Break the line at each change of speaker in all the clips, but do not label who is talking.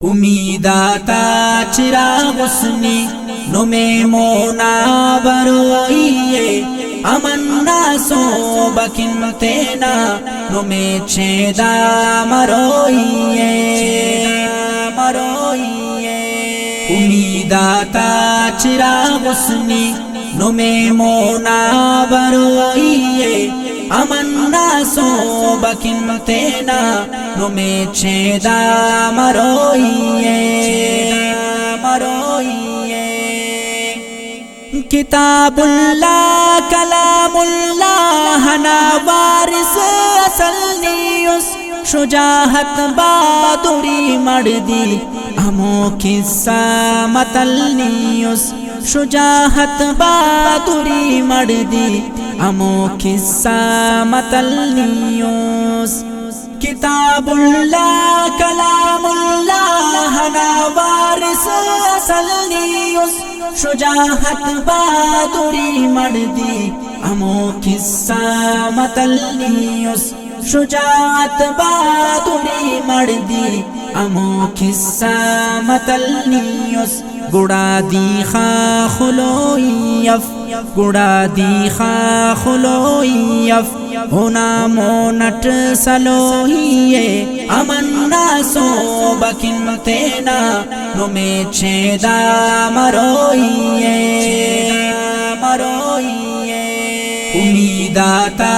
امیداتا چراغ اسنی نو میں مونا بروئیے امنا سو بکن تینا نو میں چھیدا مروئیے امیداتا چراغ اسنی نو میں مونا بروئیے امنا سو بکن تینا نو میں چھیدا مروئیے کتاب اللہ کلام اللہ نا وارث اصل نیوس شجاعت بہادری مردی امو قصہ متل نیوس شجاعت بہادری مردی امو قصہ متل نیوس کتاب اللہ کلام اللہ نا وارث اصل نیوس شجاعت بہادری مردی امو قصہ متل نیوس شجاعت بہادری مردی امو قصہ متل نیوس گڑا دی خلویف گڑا دی خلویف ہونا مونٹ سلوہیے امنا سو بکن تینا نو میں چھیدا مروئیے امیداتا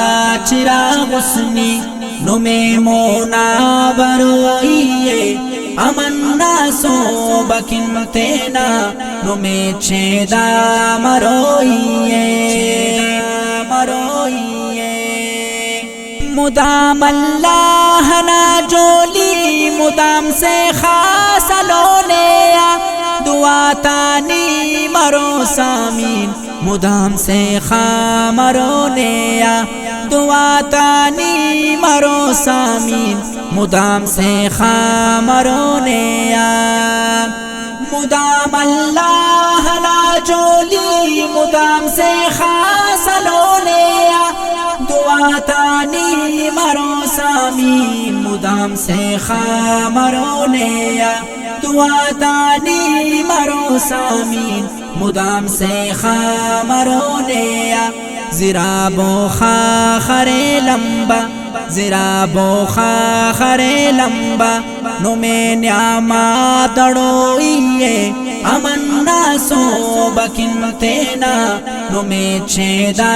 چراغ اسنی نو میں مونا بروئیے امنا سو بکن تینا نو میں چھیدا مروئیے مدام اللہ نا جولی مدام سے خاص لونیا دعا تانی مرو سامین مدام سے خامرونیا دعا تانی مرو سامین مدام سے خامرونیا مدام اللہ نا جولی مدام سے خاص لونیا دعا تانی مرو سامین مدام سے خامرونیا دعا تانی مرو سامین مدام سے خامرونیا زرا بوخا خرے لمبا زرا بوخا خرے لمبا نو میں نعما دڑوئیے امنا سو بکن تینا نو میں چھیدا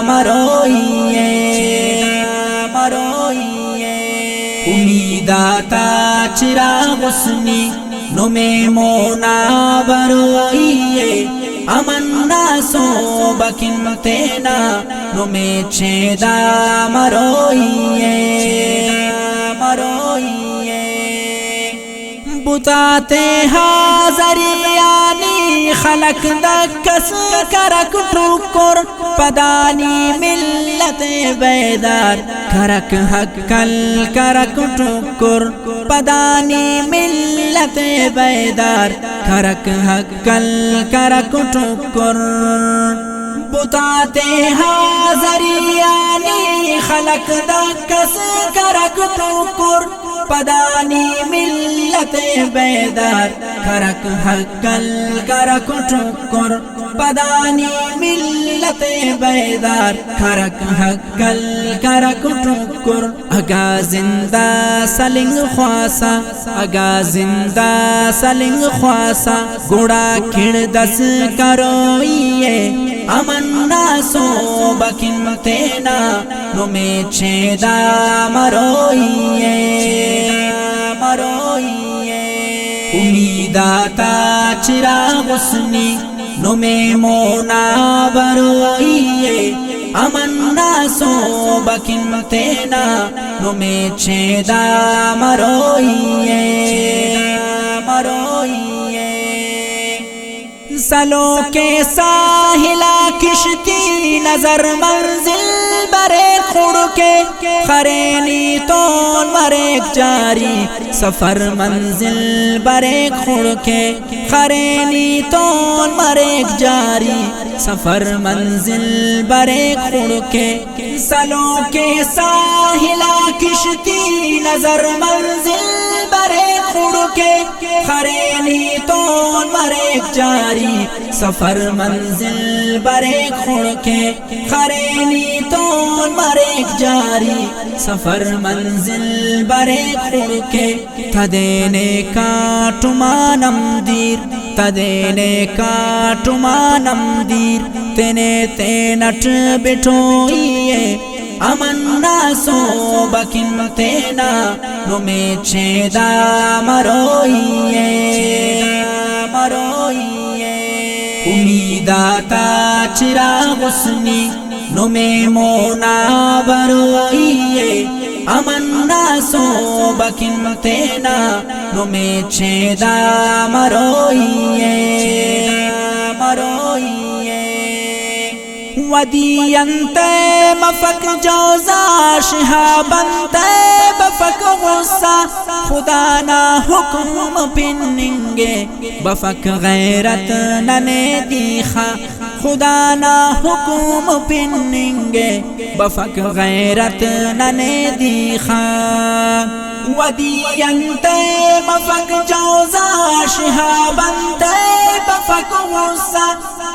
مروئیے امیداتا چراغ اسنی نو میں مونا بروئیے امنا سو بکن تینا نو میں چھیدا مروئیے بتاتے حاضریانی خلق دکس کرک ٹھکر پدانی ملت بیدار کرک حقل کرک ٹھکر پدانی ملت بیدار کرک حقل کرک ٹھکر بتاتے حاضریانی خلق دکس کرک ٹھکر پدانی ملت بیدار کرک حقل کرک ٹھکر پدانی ملت بیدار کرک حقل کرک ٹھکر اگا زندہ سلنگ خواسا اگا زندہ سلنگ خواسا گڑا کھڑ دس کروئیے امنا سو بکن تینا نو میں چھیدا مروئیے امیداتا چراغ اسنی نو میں مونا بروئیے امنا سو بکن تینا نو میں چھیدا مروئیے سلو کے ساحلہ کشتی نظر منزل برے کھڑ کے خرینی تون مریک جاری سفر منزل برے کھڑ کے خرینی تون مریک جاری سفر منزل برے کھڑ کے سلو کے ساحلہ کشتی نظر منزل برے کھڑ کے خرینی تون مریک جاری سفر منزل بریک کھڑ کے خرینی تون مریک جاری سفر منزل بریک کھڑ کے تھدینے کاٹمانم دیر تدینے کاٹمانم دیر تینے تینٹ بٹوئیے امن ناسو بکن تینا نمی چھیدا مروئیے امیداتا چراغ اسنی نمی مونا بروئیے امن ناسو بکن تینا نمی چھیدا مروئیے ودیانتے مفک جوزا شہابنتے بفک غصہ خدا نہ حکم پننگے بفک غیرت ننے دیخا خدا نہ حکم پننگے بفک غیرت ننے دیخا ودیانتے مفک جوزا شہابنتے بفک غصہ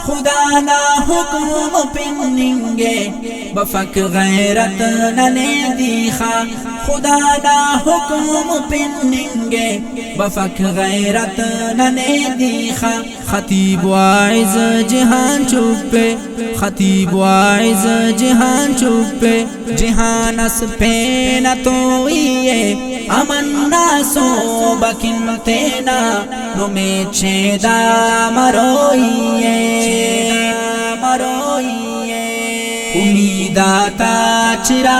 خدا نہ حکم پننگے بفک غیرت ننے دیخا خدا نہ حکم پننگے بفک غیرت ننے دیخا خطیب واعظ جہان چپے خطیب واعظ جہان چپے جہان اس پہ نہ توئیے امن ناسو بکن تینا نمی چھیدا مروئیے امیداتا چرا